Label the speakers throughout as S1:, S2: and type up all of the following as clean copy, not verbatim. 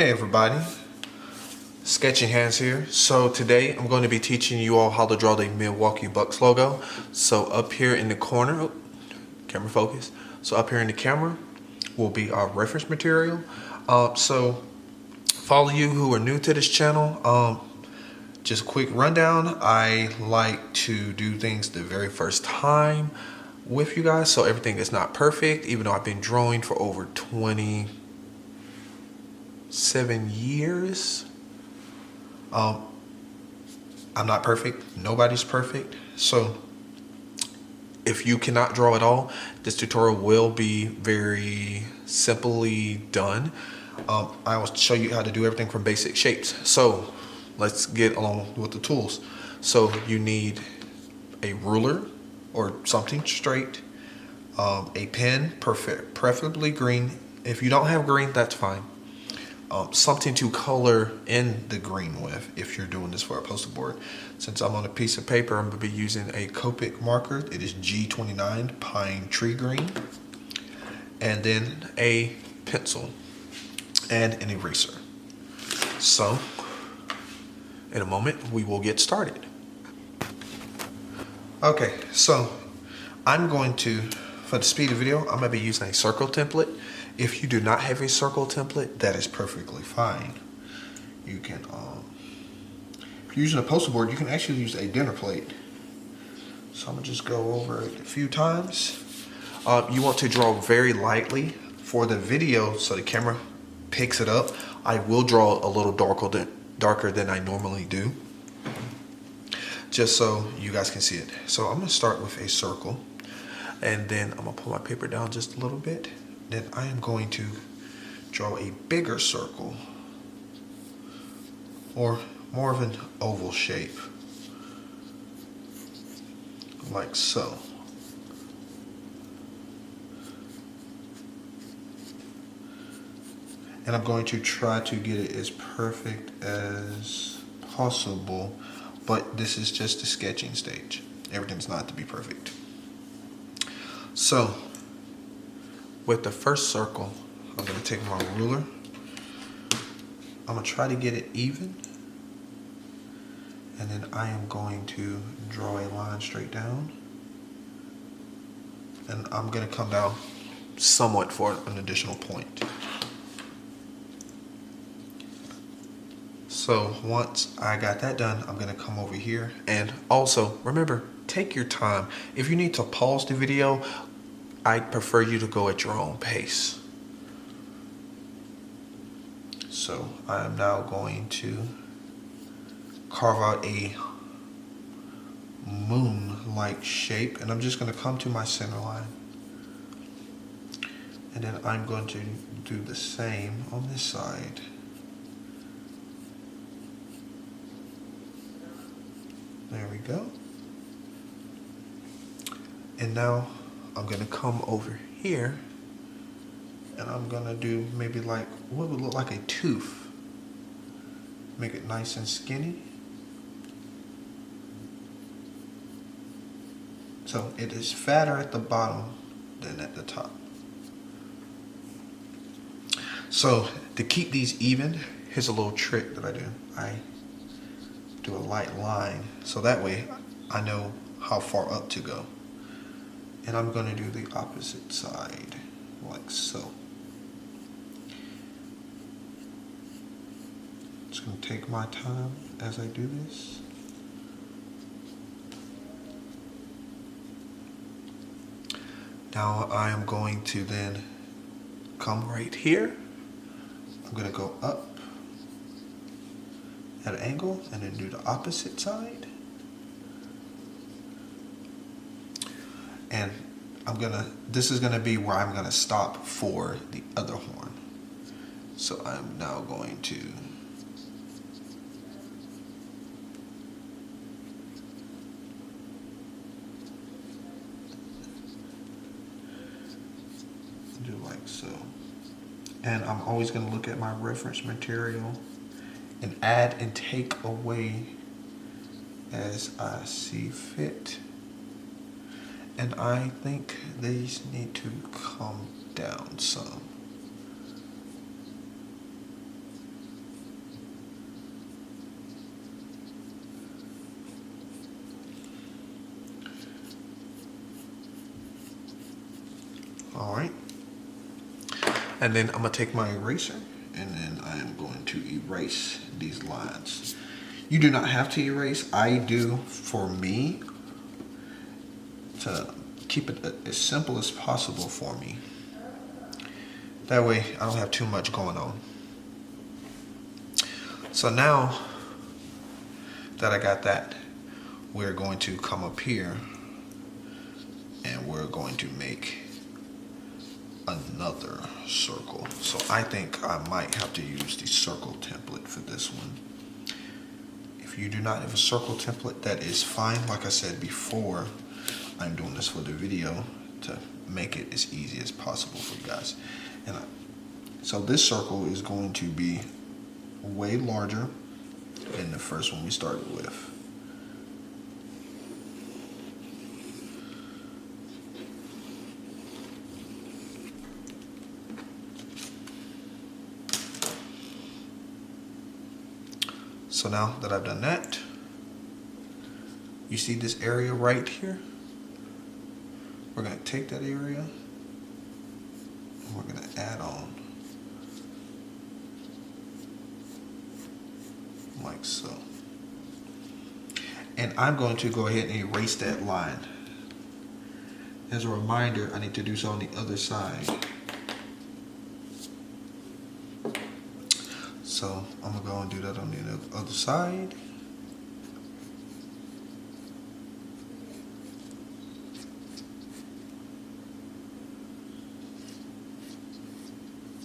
S1: Hey everybody, Sketching Hands here. So today I'm going to be teaching you all how to draw the Milwaukee Bucks logo. So up here in the corner, camera focus. So up here in the camera will be our reference material. So for all of you who are new to this channel, just a quick rundown. I like to do things the very first time with you guys, so everything is not perfect, even though I've been drawing for over 27 years. I'm not perfect. Nobody's perfect. So if you cannot draw at all, this tutorial will be very simply done. I will show you how to do everything from basic shapes. So let's get along with the tools. So you need a ruler or something straight, a pen, preferably green. If you don't have green, that's fine. Something to color in the green with if you're doing this for a poster board. Since I'm on a piece of paper, I'm going to be using a Copic marker. It is G29 Pine Tree Green. And then a pencil and an eraser. So in a moment, we will get started. Okay, so I'm going to, for the speed of video, I'm going to be using a circle template. If you do not have a circle template, that is perfectly fine. You can, if you're using a poster board, you can actually use a dinner plate. So I'm gonna just go over it a few times. You want to draw very lightly for the video so the camera picks it up. I will draw a little darker than I normally do, just so you guys can see it. So I'm gonna start with a circle, and then I'm gonna pull my paper down just a little bit. Then I am going to draw a bigger circle, or more of an oval shape, like so. And I'm going to try to get it as perfect as possible, but this is just the sketching stage. Everything's not to be perfect. So with the first circle, I'm going to take my ruler. I'm going to try to get it even. And then I am going to draw a line straight down. And I'm going to come down somewhat for an additional point. So once I got that done, I'm going to come over here. And also, remember, take your time. If you need to pause the video, I'd prefer you to go at your own pace. So I am now going to carve out a moon-like shape, and I'm just going to come to my center line. And then I'm going to do the same on this side. There we go. And now I'm going to come over here, and I'm going to do maybe like what would look like a tooth. Make it nice and skinny. So it is fatter at the bottom than at the top. So to keep these even, here's a little trick that I do. I do a light line, so that way I know how far up to go. And I'm going to do the opposite side, like so. Just going to take my time as I do this. Now I am going to then come right here. I'm going to go up at an angle and then do the opposite side. And this is gonna be where I'm gonna stop for the other horn. So I'm now going to do like so. And I'm always gonna look at my reference material and add and take away as I see fit. And I think these need to come down some. And then I'm gonna take my eraser and then I am going to erase these lines. You do not have to erase. I do for me to keep it as simple as possible for me. That way I don't have too much going on. So now that I got that, we're going to come up here and we're going to make another circle. So I think I might have to use the circle template for this one. If you do not have a circle template, that is fine. Like I said before, I'm doing this for the video to make it as easy as possible for you guys. So this circle is going to be way larger than the first one we started with. So now that I've done that, you see this area right here? We're going to take that area and we're going to add on like so. And I'm going to go ahead and erase that line. As a reminder, I need to do so on the other side. So I'm gonna go and do that on the other side.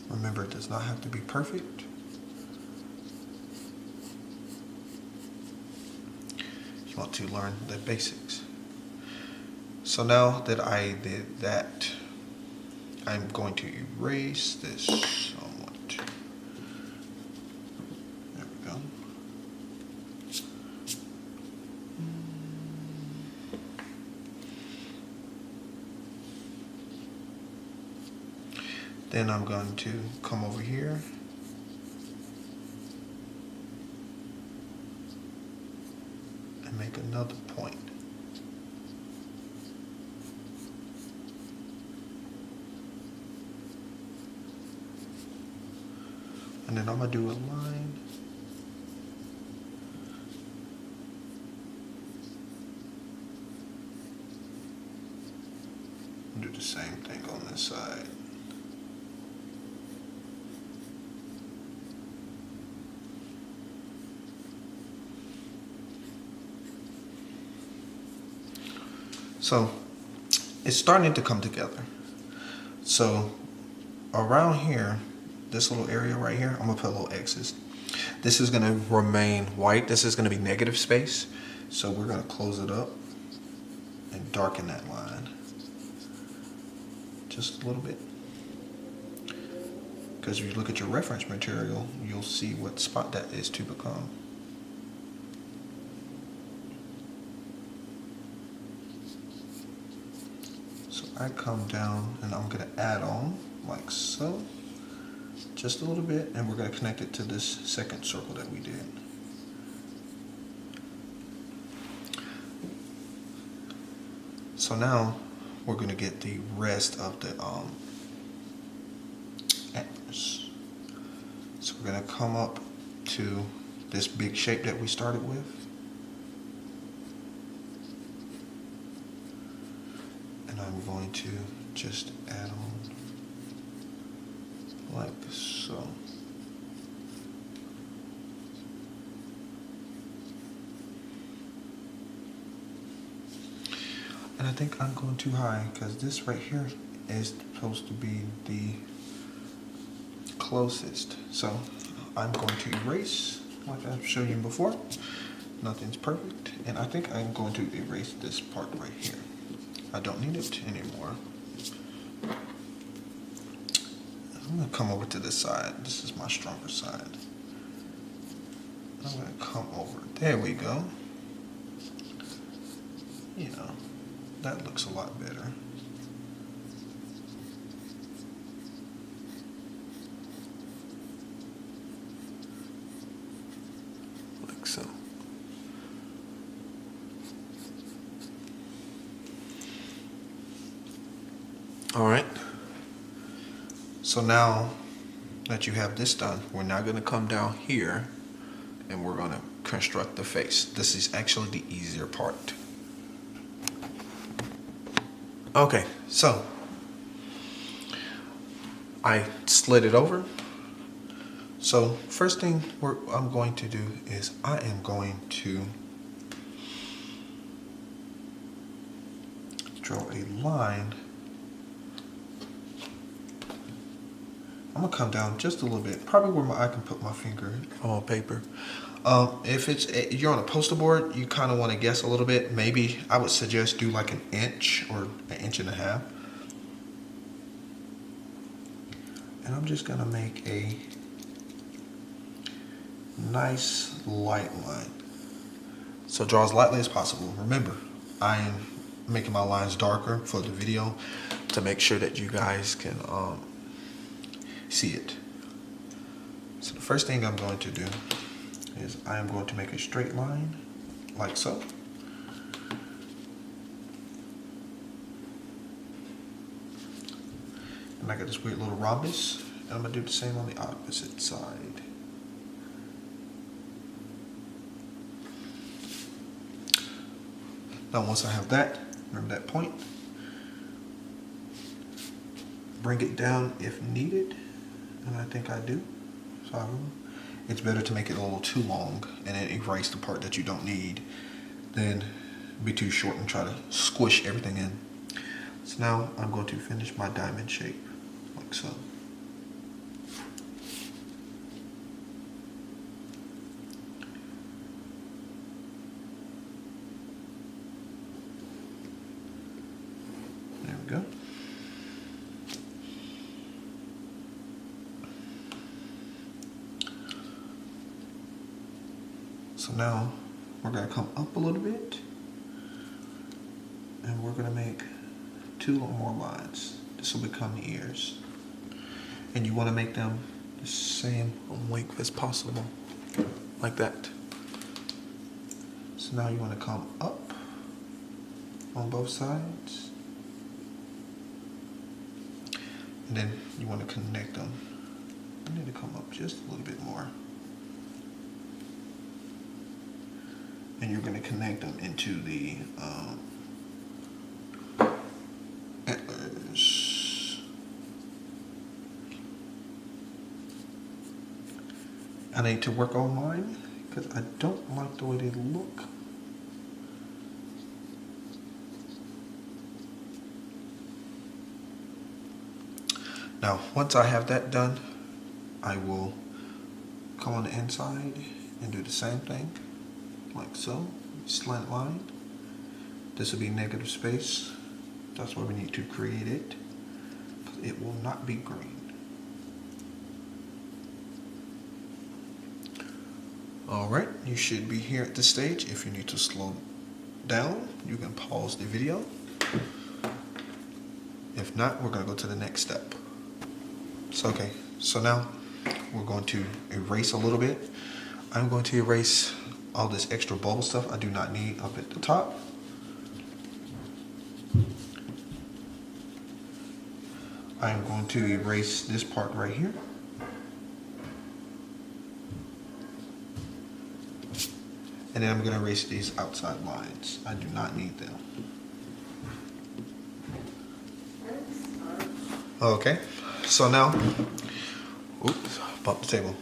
S1: Remember, it does not have to be perfect. You want to learn the basics. So now that I did that, I'm going to erase this somewhat. There we go. Then I'm going to come over here and make another point. And then I'm going to do a line. Do the same thing on this side. So it's starting to come together. So around here, this little area right here, I'm gonna put little X's. This is gonna remain white. This is gonna be negative space. So we're gonna close it up and darken that line just a little bit. Because if you look at your reference material, you'll see what spot that is to become. So I come down and I'm gonna add on like so, just a little bit, and we're gonna connect it to this second circle that we did. So now we're gonna get the rest of the antlers. So we're gonna come up to this big shape that we started with. And I'm going to just add on like so. And I think I'm going too high because this right here is supposed to be the closest. So I'm going to erase like I've shown you before. Nothing's perfect. And I think I'm going to erase this part right here. I don't need it anymore. I'm going to come over to this side. This is my stronger side. I'm going to come over. There we go. You know, that looks a lot better. Like so. All right. So now that you have this done, we're now going to come down here and we're going to construct the face. This is actually the easier part. Okay, so I slid it over. So first thing I'm going to do is I am going to draw a line. I'm gonna come down just a little bit, probably where I can put my finger on paper. If you're on a poster board, you kind of want to guess a little bit. Maybe I would suggest do like an inch or an inch and a half. And I'm just gonna make a nice light line. So draw as lightly as possible. Remember, I am making my lines darker for the video to make sure that you guys can see it. So the first thing I'm going to do is I am going to make a straight line like so. And I got this weird little rhombus, and I'm gonna do the same on the opposite side. Now once I have that, remember that point, bring it down if needed, and I think I do. So it's better to make it a little too long and then erase the part that you don't need than be too short and try to squish everything in. So now I'm going to finish my diamond shape like so. There we go. So now we're going to come up a little bit and we're going to make 2 more lines. This will become the ears. And you want to make them the same length as possible, like that. So now you want to come up on both sides. And then you want to connect them. I need to come up just a little bit more. And you're going to connect them into the antlers. I need to work on mine because I don't like the way they look. Now, once I have that done, I will come on the inside and do the same thing. Like so, slant line. This will be negative space. That's why we need to create it. It will not be green. Alright, you should be here at this stage. If you need to slow down, you can pause the video. If not, we're going to go to the next step. So okay, so now we're going to erase a little bit. I'm going to erase all this extra bubble stuff I do not need up at the top. I am going to erase this part right here. And then I'm going to erase these outside lines. I do not need them. Okay, so now, oops, bumped the table.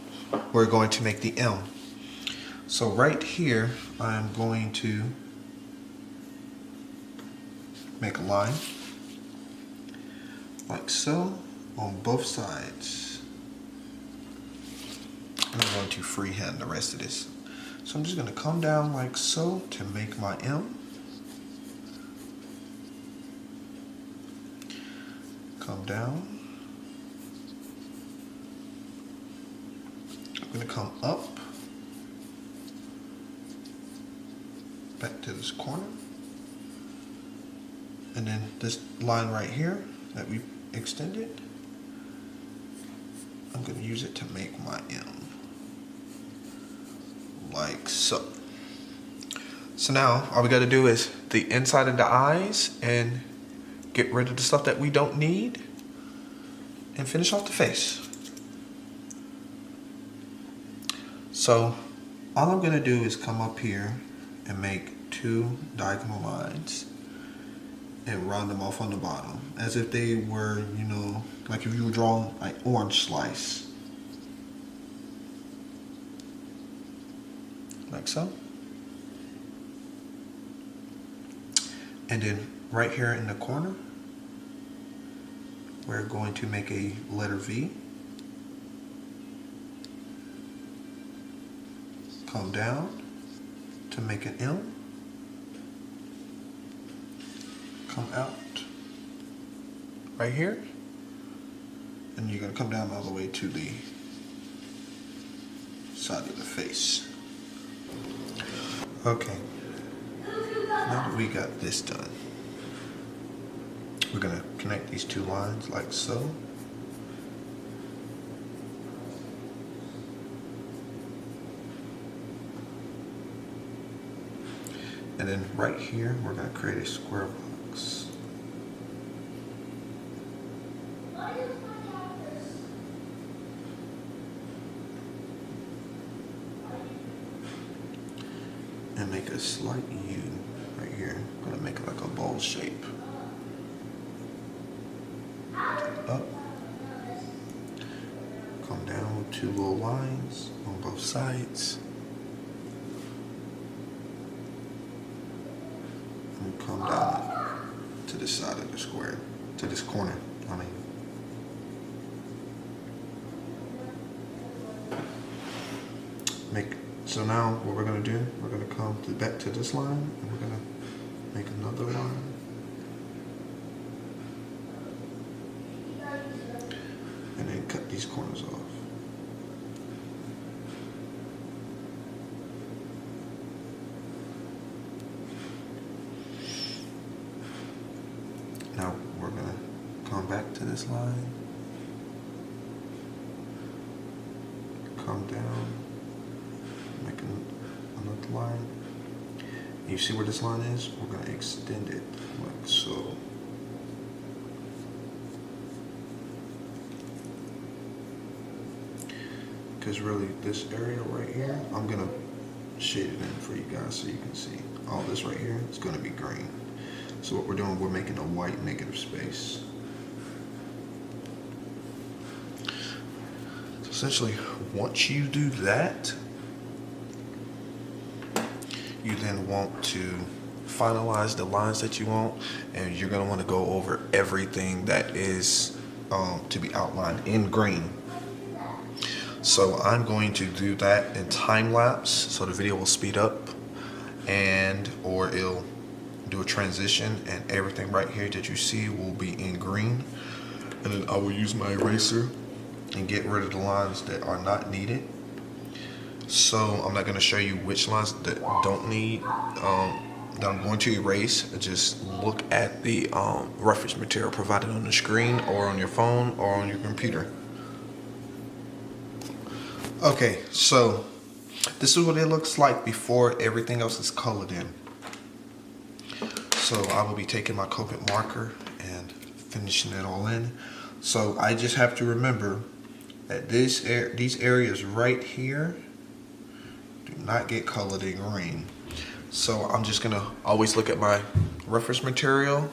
S1: We're going to make the M. So right here, I'm going to make a line, like so, on both sides. I'm going to freehand the rest of this. So I'm just going to come down like so to make my M. Come down. I'm going to come up. Back to this corner, and then this line right here that we extended, I'm going to use it to make my M, like so. So now all we got to do is the inside of the eyes and get rid of the stuff that we don't need. and finish off the face. So all I'm gonna do is come up here and make 2 diagonal lines and round them off on the bottom as if they were, you know, like if you were drawing an orange slice. Like so. And then right here in the corner, we're going to make a letter V. Come down to make an M. Come out right here. And you're going to come down all the way to the side of the face. Okay. Now that we got this done, we're going to connect these 2 lines like so. And then right here, we're going to create a square box. And make a slight U right here. I'm going to make it like a bowl shape. Up. Come down with 2 little lines on both sides. And come down to this side of the square, to this corner, So now what we're going to do, we're going to come back to this line and we're going to make another line. And then cut these corners off. Now we're going to come back to this line, come down, make another line. You see where this line is? We're going to extend it like so. Because really this area right here, I'm going to shade it in for you guys so you can see. All this right here is going to be green. So what we're doing, we're making a white negative space. So essentially, once you do that, you then want to finalize the lines that you want, and you're going to want to go over everything that is to be outlined in green. So I'm going to do that in time lapse, so the video will speed up, or it'll do a transition, and everything right here that you see will be in green. And then I will use my eraser and get rid of the lines that are not needed. So I'm not going to show you which lines that don't need, that I'm going to erase. Just look at the reference material provided on the screen or on your phone or on your computer. Okay, so this is what it looks like before everything else is colored in. So I will be taking my Copic marker and finishing it all in. So I just have to remember that these areas right here do not get colored in green. So I'm just gonna always look at my reference material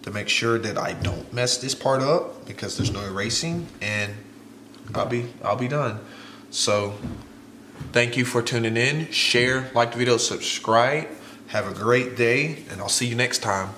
S1: to make sure that I don't mess this part up, because there's no erasing, and I'll be done. So thank you for tuning in. Share, like the video, subscribe. Have a great day, and I'll see you next time.